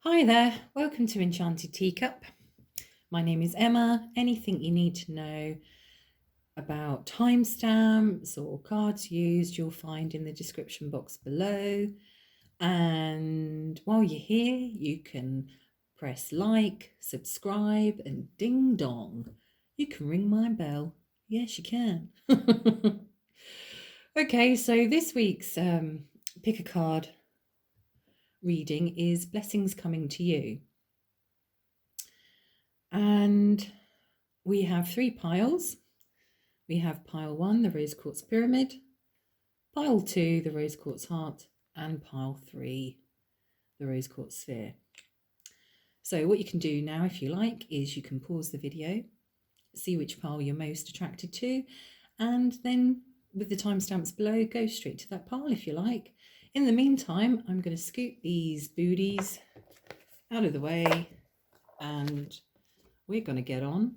Hi there, welcome to Enchanted Teacup. My name is Emma. Anything you need to know about timestamps or cards used, you'll find in the description box below. And while you're here, you can press like, subscribe, and ding dong. You can ring my bell. Yes, you can. Okay, so this week's pick a card reading is Blessings Coming to You. And we have three piles. We have pile 1, the rose quartz pyramid, pile 2, the rose quartz heart, and pile 3, the rose quartz sphere. So what you can do now, if you like, is you can pause the video, see which pile you're most attracted to, and then with the timestamps below, go straight to that pile if you like. In the meantime, I'm going to scoot these booties out of the way, and we're going to get on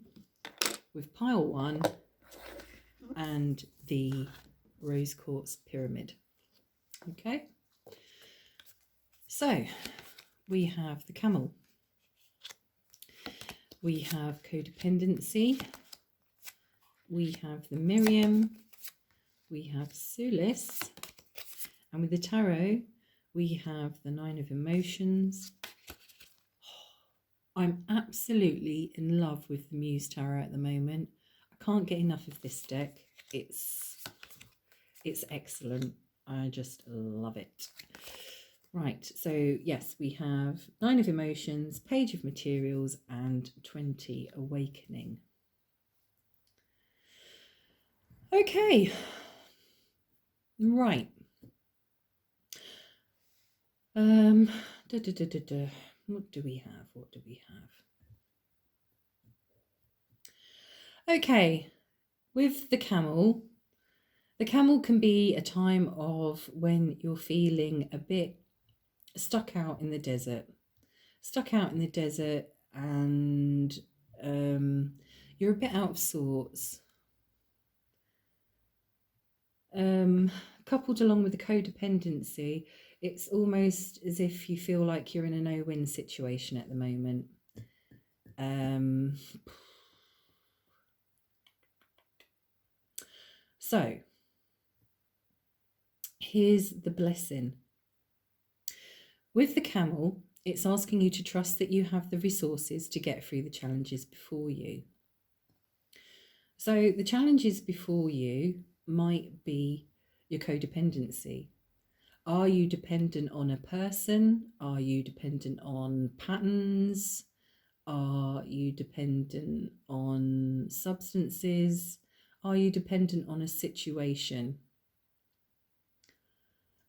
with pile 1 and the rose quartz pyramid. Okay, so we have the camel, we have codependency, we have the Miriam, we have Sulis, and with the tarot we have the 9 of emotions. I'm absolutely in love with the Muse Tarot at the moment. I can't get enough of this deck. It's excellent. I just love it. Right, so yes, we have 9 of emotions, page of materials, and 20 awakening. Okay, right. What do we have? What do we have? Okay, with the camel can be a time of when you're feeling a bit stuck out in the desert, and you're a bit out of sorts. Coupled along with the codependency, it's almost as if you feel like you're in a no-win situation at the moment. So here's the blessing. With the camel, it's asking you to trust that you have the resources to get through the challenges before you. So the challenges before you might be your codependency. Are you dependent on a person? Are you dependent on patterns? Are you dependent on substances? Are you dependent on a situation?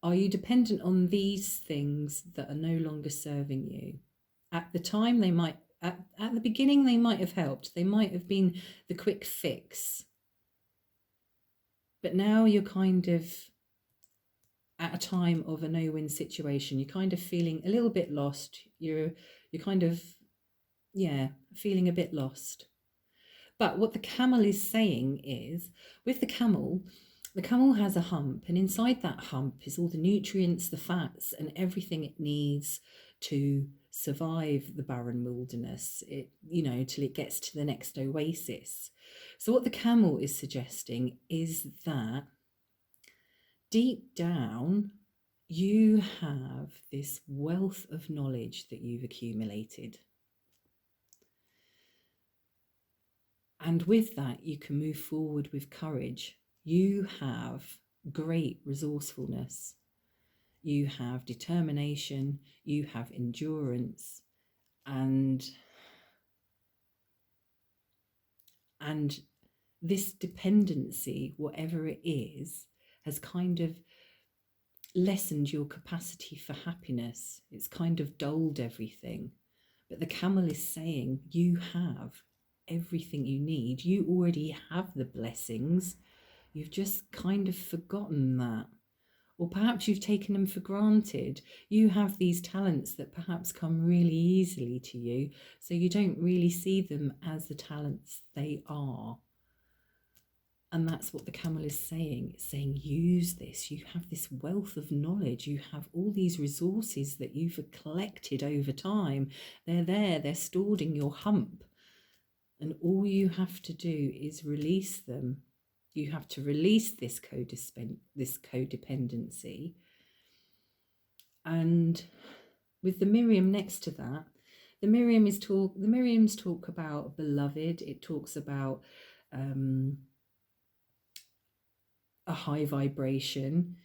Are you dependent on these things that are no longer serving you? At the time, they might, at the beginning, they might have helped. They might have been the quick fix. But now you're kind of at a time of a no-win situation. You're kind of feeling a little bit lost. You're kind of, feeling a bit lost. But what the camel is saying is, with the camel has a hump, and inside that hump is all the nutrients, the fats, and everything it needs to survive the barren wilderness, till it gets to the next oasis. So what the camel is suggesting is that deep down, you have this wealth of knowledge that you've accumulated. And with that, you can move forward with courage. You have great resourcefulness. You have determination. You have endurance. And this dependency, whatever it is, has kind of lessened your capacity for happiness. It's kind of dulled everything. But the camel is saying you have everything you need. You already have the blessings. You've just kind of forgotten that. Or perhaps you've taken them for granted. You have these talents that perhaps come really easily to you, so you don't really see them as the talents they are. And that's what the camel is saying. It's saying, use this. You have this wealth of knowledge. You have all these resources that you've collected over time. They're there, they're stored in your hump. And all you have to do is release them. You have to release this codependency. And with the Miriam next to that, the Miriams talk about beloved. It talks about a high vibration,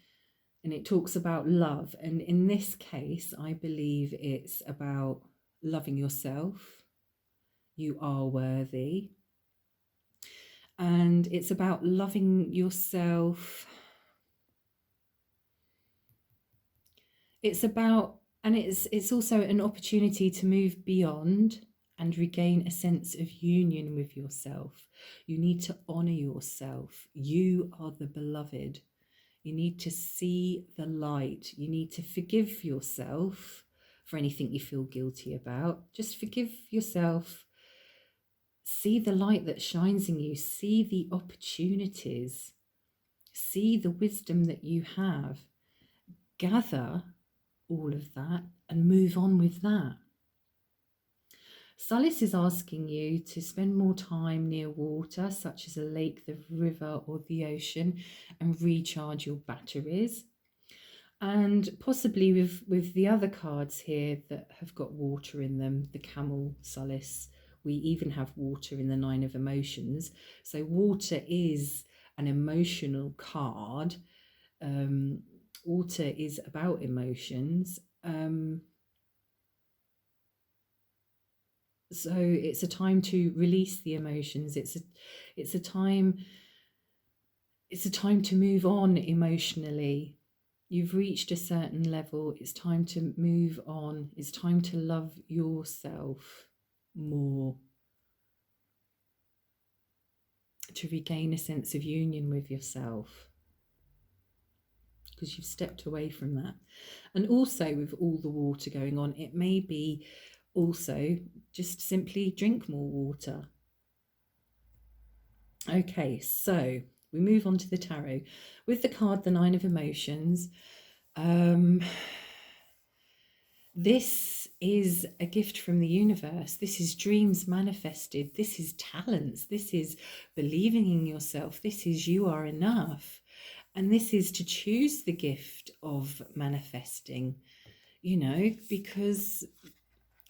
and it talks about love. And in this case, I believe it's about loving yourself. You are worthy. And it's about loving yourself. It's about, and it's also an opportunity to move beyond and regain a sense of union with yourself. You need to honor yourself. You are the beloved. You need to see the light. You need to forgive yourself for anything you feel guilty about. Just forgive yourself. See the light that shines in you. See the opportunities. See the wisdom that you have. Gather all of that and move on with that. Solace is asking you to spend more time near water, such as a lake, the river, or the ocean, and recharge your batteries. And possibly with the other cards here that have got water in them, the Camel, Solace, we even have water in the Nine of Emotions. So water is an emotional card. Water is about emotions. So it's a time to release the emotions. It's a time to move on emotionally. You've reached a certain level. It's time to move on. It's time to love yourself more, to regain a sense of union with yourself, because you've stepped away from that. And also, with all the water going on, it may be also just simply drink more water. Okay, so we move on to the tarot with the card the Nine of Emotions. This is a gift from the universe. This is dreams manifested. This is talents. This is believing in yourself. This is you are enough. And this is to choose the gift of manifesting, you know, because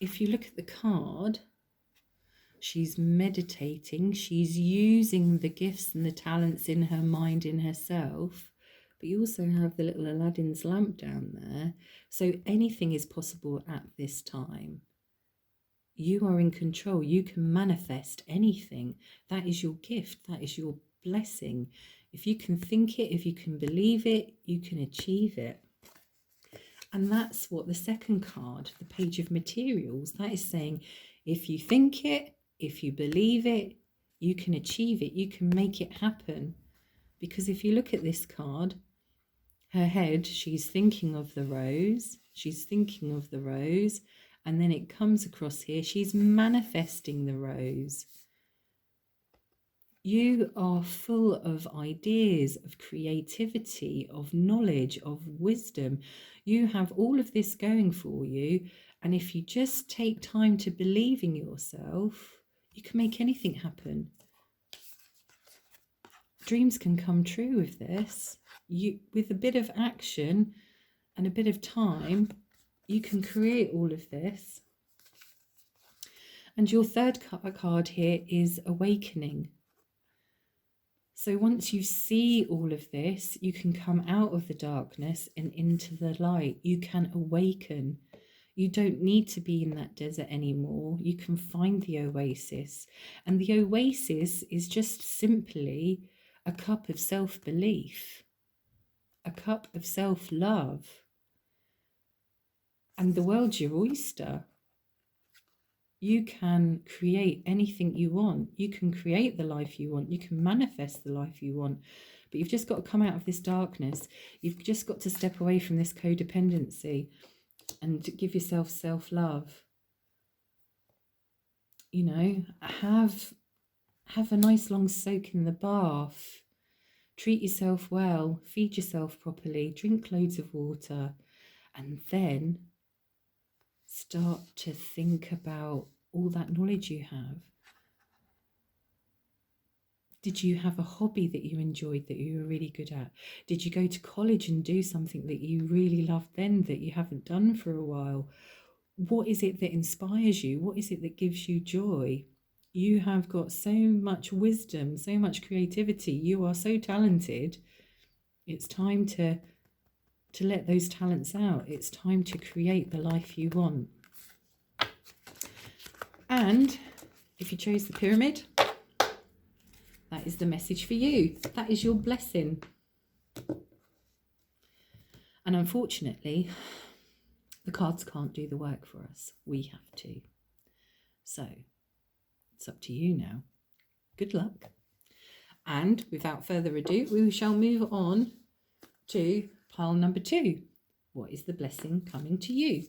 if you look at the card, she's meditating, she's using the gifts and the talents in her mind, in herself, but you also have the little Aladdin's lamp down there. So anything is possible at this time. You are in control. You can manifest anything. That is your gift. That is your blessing. If you can think it, if you can believe it, you can achieve it. And that's what the second card, the Page of Materials, that is saying, if you think it, if you believe it, you can achieve it, you can make it happen. Because if you look at this card, her head, she's thinking of the rose, and then it comes across here, she's manifesting the rose. You are full of ideas, of creativity, of knowledge, of wisdom. You have all of this going for you. And if you just take time to believe in yourself, you can make anything happen. Dreams can come true with this. With a bit of action and a bit of time, you can create all of this. And your third card here is Awakening. So once you see all of this, you can come out of the darkness and into the light. You can awaken. You don't need to be in that desert anymore. You can find the oasis. And the oasis is just simply a cup of self-belief, a cup of self-love. And the world's your oyster. You can create anything you want. You can create the life you want. You can manifest the life you want. But you've just got to come out of this darkness. You've just got to step away from this codependency and give yourself self-love. You know, have a nice long soak in the bath. treat yourself well, feed yourself properly, drink loads of water, and then start to think about all that knowledge you have. Did you have a hobby that you enjoyed, that you were really good at? Did you go to college and do something that you really loved then that you haven't done for a while? What is it that inspires you? What is it that gives you joy? You have got so much wisdom, so much creativity. You are so talented. It's time to let those talents out. It's time to create the life you want. And if you chose the pyramid, that is the message for you. That is your blessing. And unfortunately, the cards can't do the work for us. We have to. So it's up to you now. Good luck. And without further ado, we shall move on to pile number 2. What is the blessing coming to you?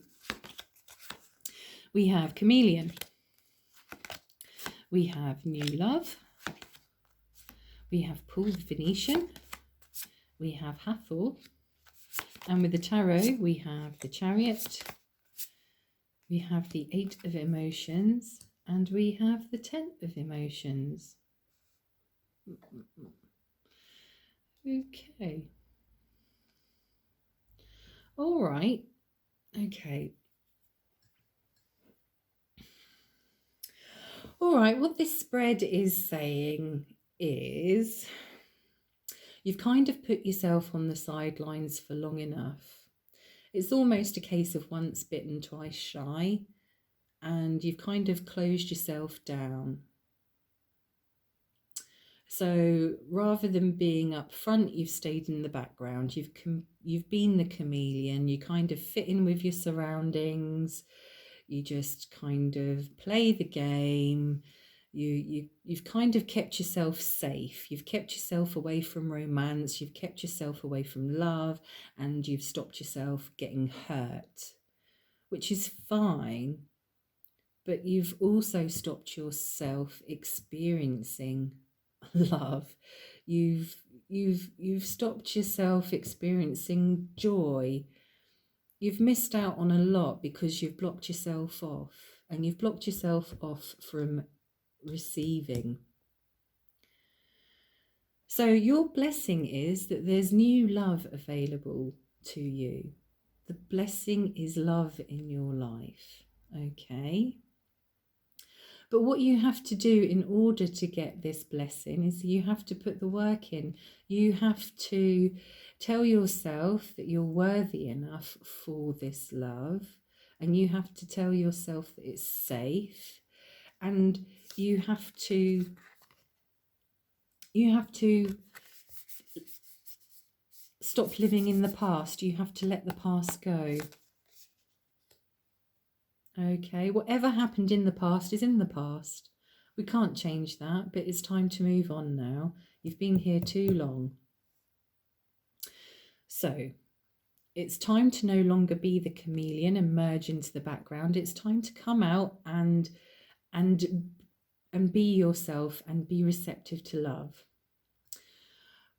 We have Chameleon. We have New Love. We have Paul the Venetian. We have Hathor. And with the tarot, we have the Chariot. We have the 8 of Emotions. And we have the 10 of Emotions. Okay. All right. Okay. All right. What this spread is saying is you've kind of put yourself on the sidelines for long enough. It's almost a case of once bitten, twice shy, and you've kind of closed yourself down. So rather than being up front, you've stayed in the background. You've been the chameleon. You kind of fit in with your surroundings. You just kind of play the game. You've kind of kept yourself safe. You've kept yourself away from romance. You've kept yourself away from love, and you've stopped yourself getting hurt, which is fine. But you've also stopped yourself experiencing love. You've stopped yourself experiencing joy. You've missed out on a lot because you've blocked yourself off, and you've blocked yourself off from receiving. So your blessing is that there's new love available to you. The blessing is love in your life. Okay. But what you have to do in order to get this blessing is you have to put the work in. You have to tell yourself that you're worthy enough for this love. And you have to tell yourself that it's safe. And you have to stop living in the past. You have to let the past go. Okay, whatever happened in the past is in the past. We can't change that, but it's time to move on now. You've been here too long. So it's time to no longer be the chameleon and merge into the background. It's time to come out and be yourself and be receptive to love.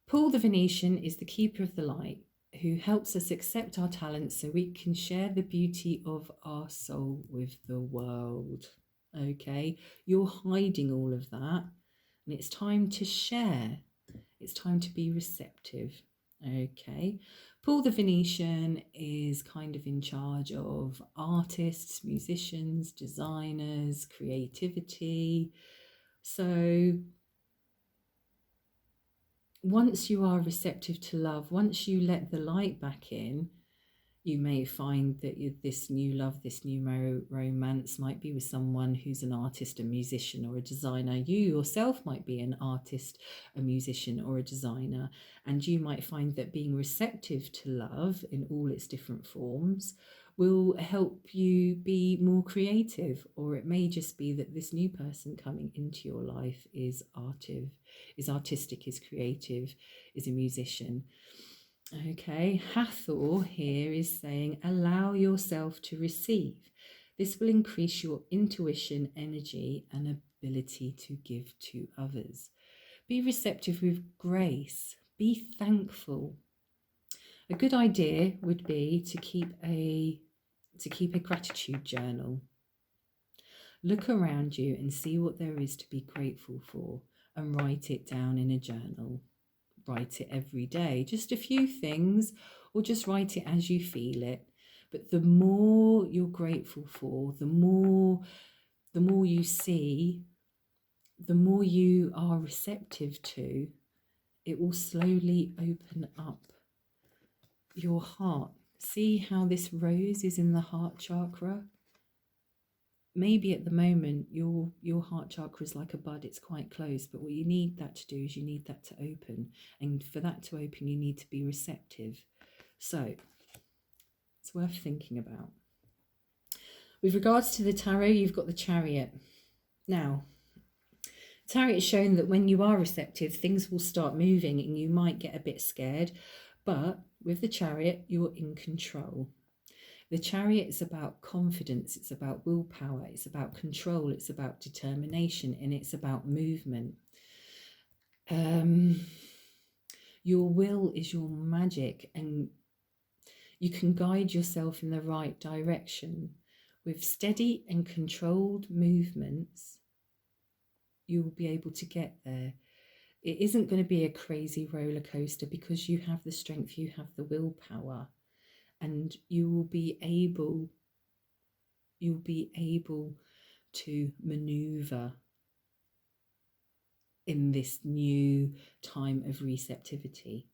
Paul the Venetian is the keeper of the light, who helps us accept our talents so we can share the beauty of our soul with the world. Okay, you're hiding all of that, and it's time to share. It's time to be receptive. Okay, Paul the Venetian is kind of in charge of artists, musicians, designers, creativity. So once you are receptive to love, once you let the light back in, you may find that this new love, this new romance might be with someone who's an artist, a musician, or a designer. You yourself might be an artist, a musician, or a designer, and you might find that being receptive to love in all its different forms will help you be more creative. Or it may just be that this new person coming into your life is artistic, is creative, is a musician. Okay, Hathor here is saying, allow yourself to receive. This will increase your intuition, energy, and ability to give to others. Be receptive with grace. Be thankful. A good idea would be to keep a gratitude journal. Look around you and see what there is to be grateful for and write it down in a journal. Write it every day, just a few things, or just write it as you feel it. But the more you're grateful for, the more you see, the more you are receptive to, it will slowly open up your heart. See how this rose is in the heart chakra? Maybe at the moment your heart chakra is like a bud, it's quite close, but what you need that to do is you need that to open, and for that to open you need to be receptive. So it's worth thinking about. With regards to the tarot, you've got the Chariot. Now, tarot is showing that when you are receptive, things will start moving and you might get a bit scared, but with the Chariot, you're in control. The Chariot is about confidence, it's about willpower, it's about control, it's about determination, and it's about movement. Your will is your magic, and you can guide yourself in the right direction. With steady and controlled movements, you will be able to get there. It isn't going to be a crazy roller coaster because you have the strength, you have the willpower, and you will be able to maneuver in this new time of receptivity.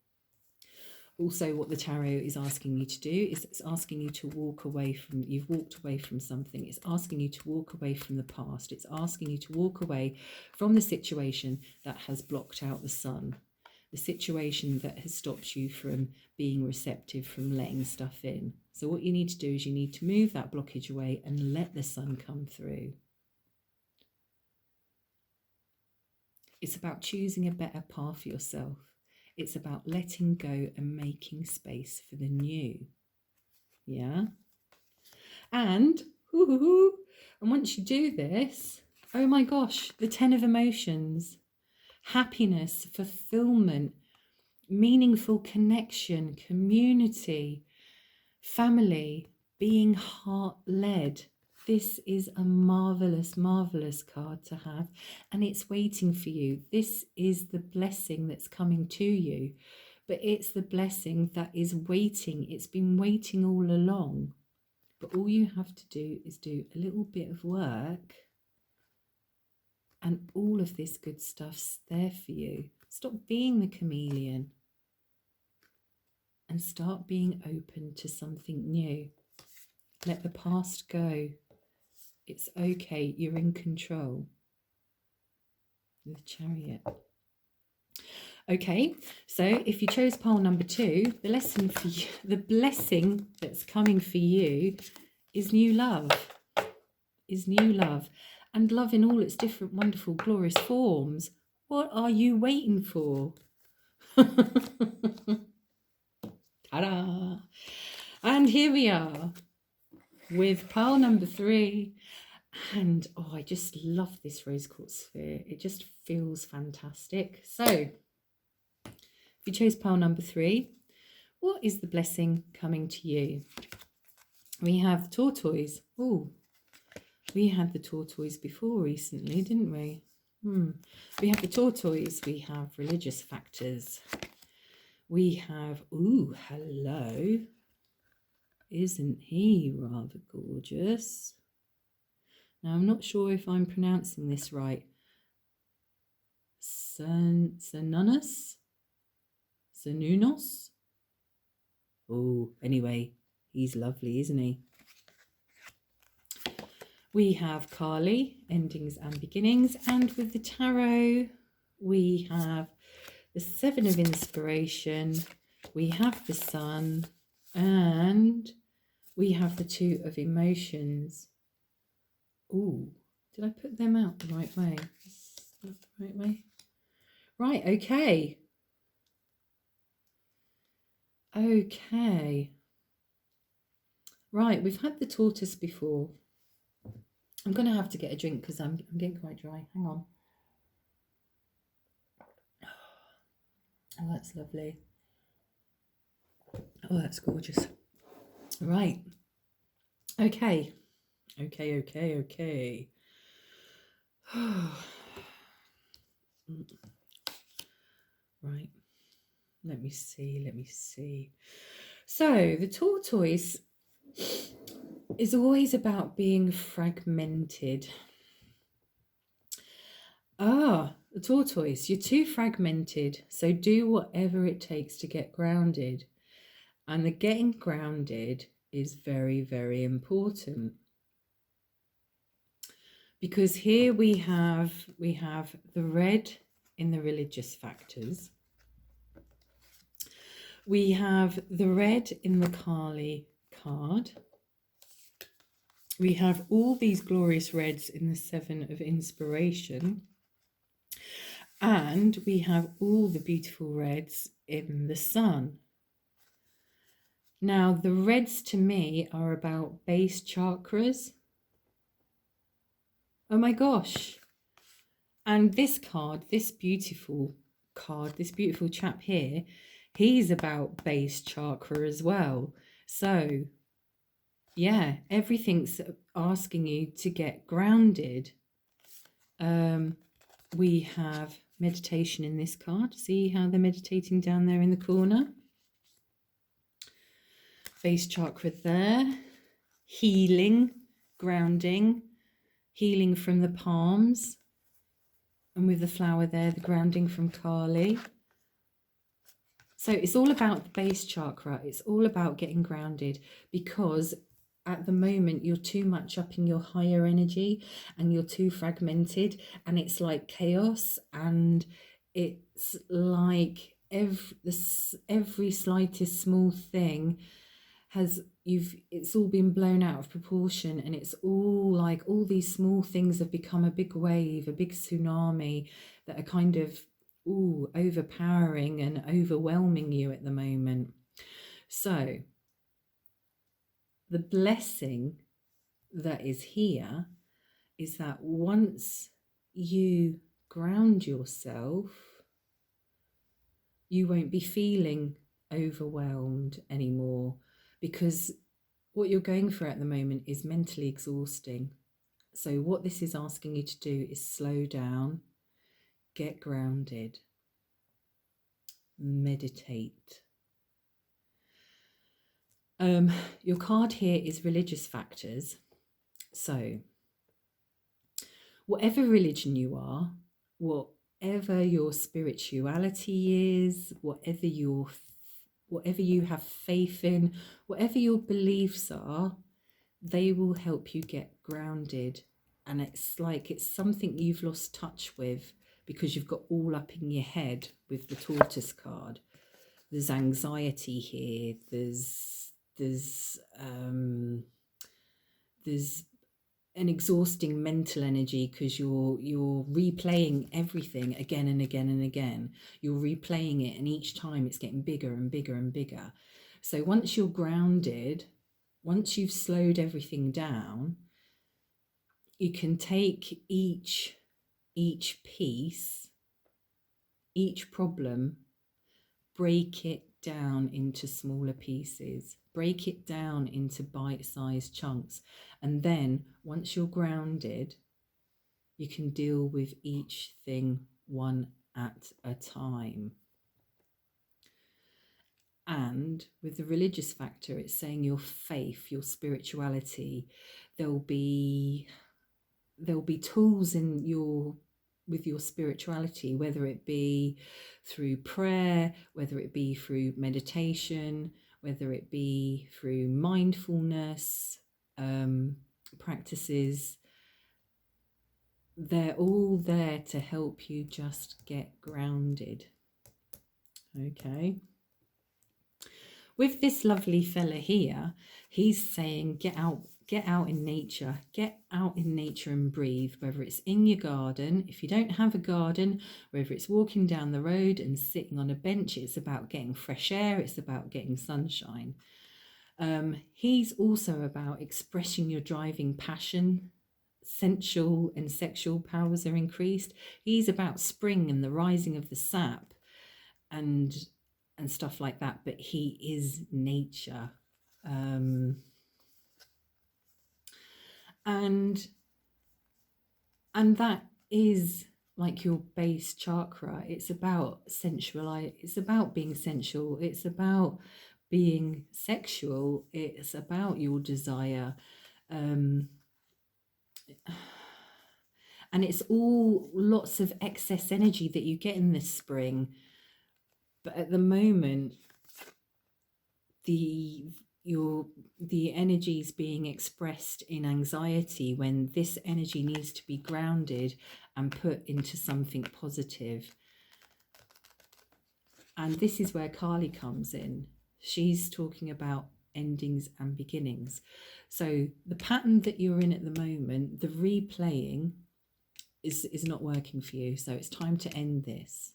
Also, what the tarot is asking you to do is it's asking you to walk away from, you've walked away from something. It's asking you to walk away from the past. It's asking you to walk away from the situation that has blocked out the sun, the situation that has stopped you from being receptive, from letting stuff in. So what you need to do is you need to move that blockage away and let the sun come through. It's about choosing a better path for yourself. It's about letting go and making space for the new. Yeah? And once you do this, oh my gosh, the 10 of emotions, happiness, fulfillment, meaningful connection, community, family, being heart-led. This is a marvelous, marvelous card to have, and it's waiting for you. This is the blessing that's coming to you, but it's the blessing that is waiting. It's been waiting all along, but all you have to do is do a little bit of work, and all of this good stuff's there for you. Stop being the chameleon and start being open to something new. Let the past go. It's okay, you're in control. The Chariot. Okay, so if you chose pile number 2, the lesson for you, the blessing that's coming for you is new love. Is new love. And love in all its different, wonderful, glorious forms. What are you waiting for? Ta-da! And here we are with pile number 3. And oh, I just love this rose quartz sphere. It just feels fantastic. So if you chose pile number 3, what is the blessing coming to you? We have tortoise. Oh, we had the tortoise before recently, didn't we? We have the tortoise. We have religious factors. We have, ooh, hello. Isn't he rather gorgeous? Now, I'm not sure if I'm pronouncing this right. Cernunnos? Cernunnos? Oh, anyway, he's lovely, isn't he? We have Kali, endings and beginnings. And with the tarot, we have the 7 of inspiration. We have the sun. And we have the 2 of emotions. Oh, did I put them out the right way? Is that the right way? Right, okay. Okay. Right, we've had the tortoise before. I'm going to have to get a drink because I'm getting quite dry. Hang on. Oh, that's lovely. Oh, that's gorgeous. Right. Okay. Okay. Right. Let me see. So the tortoise is always about being fragmented. The tortoise, you're too fragmented, so do whatever it takes to get grounded. And the getting grounded is very, very important. Because here we have the red in the religious factors. We have the red in the Kali card. We have all these glorious reds in the Seven of Inspiration. And we have all the beautiful reds in the Sun. Now, the reds to me are about base chakras. Oh my gosh. And this card, this beautiful chap here, he's about base chakra as well. So, yeah, everything's asking you to get grounded. We have meditation in this card. See how they're meditating down there in the corner? Base chakra there. Healing, grounding, healing from the palms. And with the flower there, the grounding from Kali. So it's all about the base chakra. It's all about getting grounded, because at the moment you're too much up in your higher energy and you're too fragmented, and it's like chaos, and it's like every slightest small thing it's all been blown out of proportion, and it's all like all these small things have become a big wave, a big tsunami that are kind of overpowering and overwhelming you at the moment. So the blessing that is here is that once you ground yourself, you won't be feeling overwhelmed anymore, because what you're going for at the moment is mentally exhausting. So what this is asking you to do is slow down, get grounded, meditate. Your card here is religious factors. So whatever religion you are, whatever your spirituality is, whatever you have faith in, whatever your beliefs are, they will help you get grounded. And it's like it's something you've lost touch with because you've got all up in your head with the tortoise card. There's anxiety here. There's an exhausting mental energy because you're replaying everything again and again and again. You're replaying it, and each time it's getting bigger and bigger and bigger. So once you're grounded, once you've slowed everything down, you can take each piece, each problem, break it down into smaller pieces, break it down into bite-sized chunks, and then once you're grounded, you can deal with each thing one at a time. And with the religious factor, it's saying your faith, your spirituality, there'll be tools with your spirituality, whether it be through prayer, whether it be through meditation, whether it be through mindfulness practices. They're all there to help you just get grounded. Okay. With this lovely fella here, he's saying get out in nature, and breathe, whether it's in your garden. If you don't have a garden, whether it's walking down the road and sitting on a bench, it's about getting fresh air, it's about getting sunshine. He's also about expressing your driving passion. Sensual and sexual powers are increased. He's about spring and the rising of the sap. and stuff like that, but he is nature. And that is like your base chakra. It's about it's about being sensual, it's about being sexual, it's about your desire. And it's all lots of excess energy that you get in this spring. But at the moment, the energy is being expressed in anxiety, when this energy needs to be grounded and put into something positive. And this is where Kali comes in. She's talking about endings and beginnings. So the pattern that you're in at the moment, the replaying, is not working for you. So it's time to end this.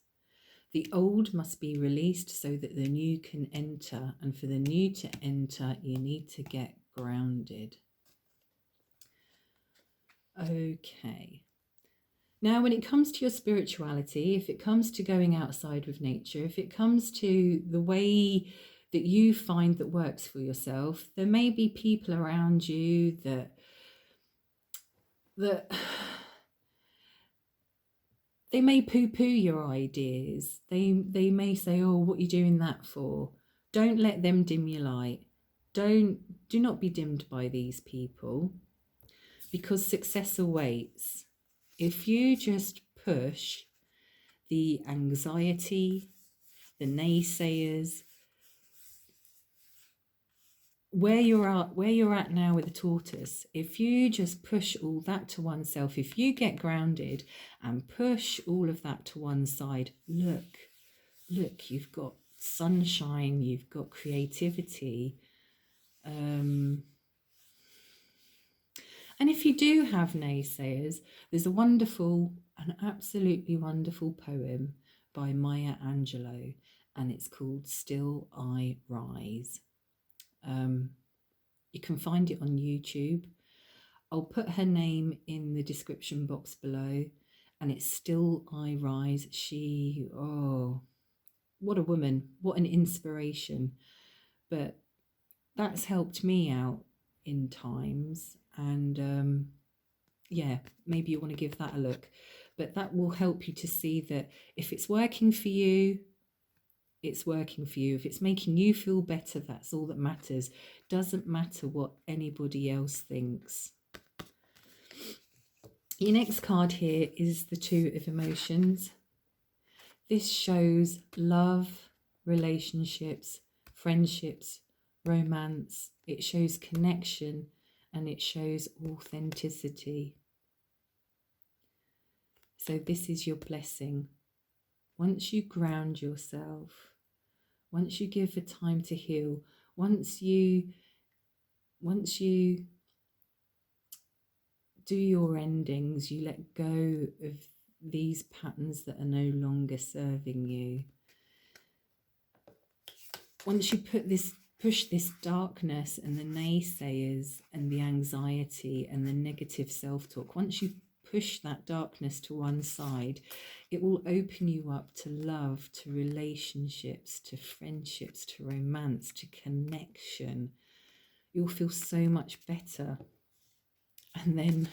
The old must be released so that the new can enter. And for the new to enter, you need to get grounded. Okay. Now, when it comes to your spirituality, if it comes to going outside with nature, if it comes to the way that you find that works for yourself, there may be people around you that they may poo-poo your ideas. They may say, oh, what are you doing that for? Don't let them dim your light. Do not be dimmed by these people, because success awaits. If you just push the anxiety, the naysayers, where you're at now with the tortoise, if you just push all that to oneself, if you get grounded and push all of that to one side, look, you've got sunshine, you've got creativity. And if you do have naysayers, there's an absolutely wonderful poem by Maya Angelou, and it's called Still I Rise. You can find it on YouTube. I'll put her name in the description box below, and it's Still I Rise. What a woman, what an inspiration. But that's helped me out in times, and yeah, maybe you want to give that a look. But that will help you to see that if it's working for you, it's working for you. If it's making you feel better, that's all that matters. Doesn't matter what anybody else thinks. Your next card here is the Two of Emotions. This shows love, relationships, friendships, romance. It shows connection, and it shows authenticity. So this is your blessing. Once you ground yourself, once you give it time to heal, once you do your endings, you let go of these patterns that are no longer serving you. Once you push this darkness and the naysayers and the anxiety and the negative self-talk, once you push that darkness to one side, it will open you up to love, to relationships, to friendships, to romance, to connection. You'll feel so much better. And then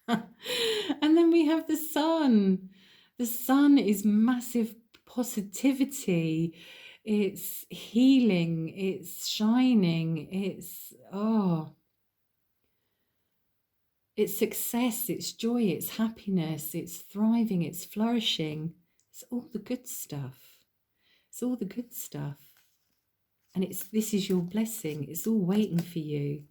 and then we have the sun. The sun is massive positivity. It's healing, it's shining, it's success, it's joy, it's happiness, it's thriving, it's flourishing. It's all the good stuff. It's all the good stuff. And this is your blessing. It's all waiting for you.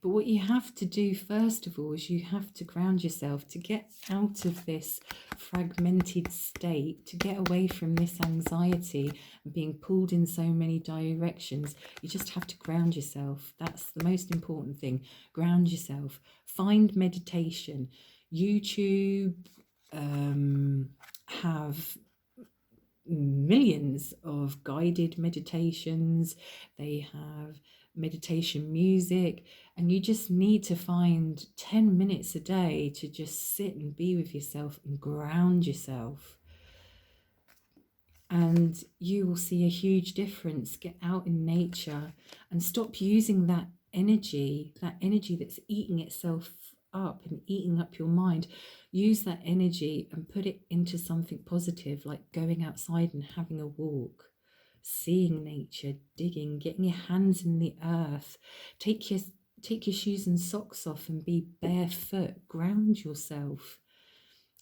But what you have to do first of all is you have to ground yourself to get out of this fragmented state, to get away from this anxiety and being pulled in so many directions. You just have to ground yourself. That's the most important thing. Ground yourself. Find meditation. YouTube have millions of guided meditations. They have meditation music, and you just need to find 10 minutes a day to just sit and be with yourself and ground yourself. and you will see a huge difference. Get out in nature and stop using that energy that's eating itself up and eating up your mind. Use that energy and put it into something positive, like going outside and having a walk, seeing nature, digging, getting your hands in the earth. Take your shoes and socks off and be barefoot. Ground yourself.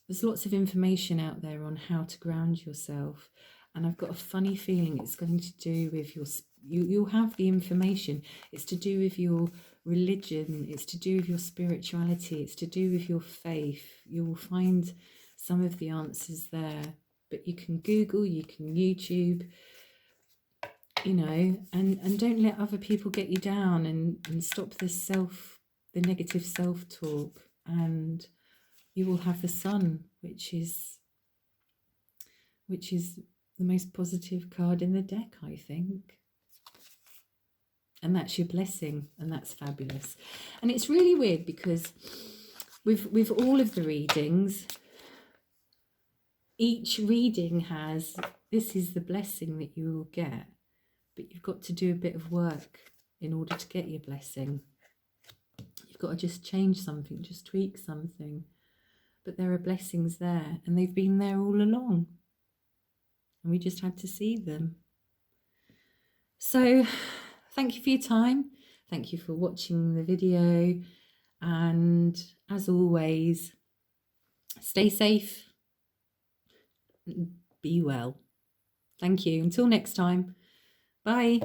There's lots of information out there on how to ground yourself, and I've got a funny feeling it's going to do with you'll have the information. It's to do with your religion, it's to do with your spirituality, it's to do with your faith. You will find some of the answers there, but you can Google, you can YouTube, you know, and don't let other people get you down, and stop the negative self-talk, and you will have the sun, which is the most positive card in the deck, I think. And that's your blessing, and that's fabulous. And it's really weird because with all of the readings, each reading has, this is the blessing that you will get, but you've got to do a bit of work in order to get your blessing. You've got to just change something, just tweak something. But there are blessings there, and they've been there all along. And we just had to see them. So thank you for your time. Thank you for watching the video. And as always, stay safe. Be well. Thank you. Until next time. Bye.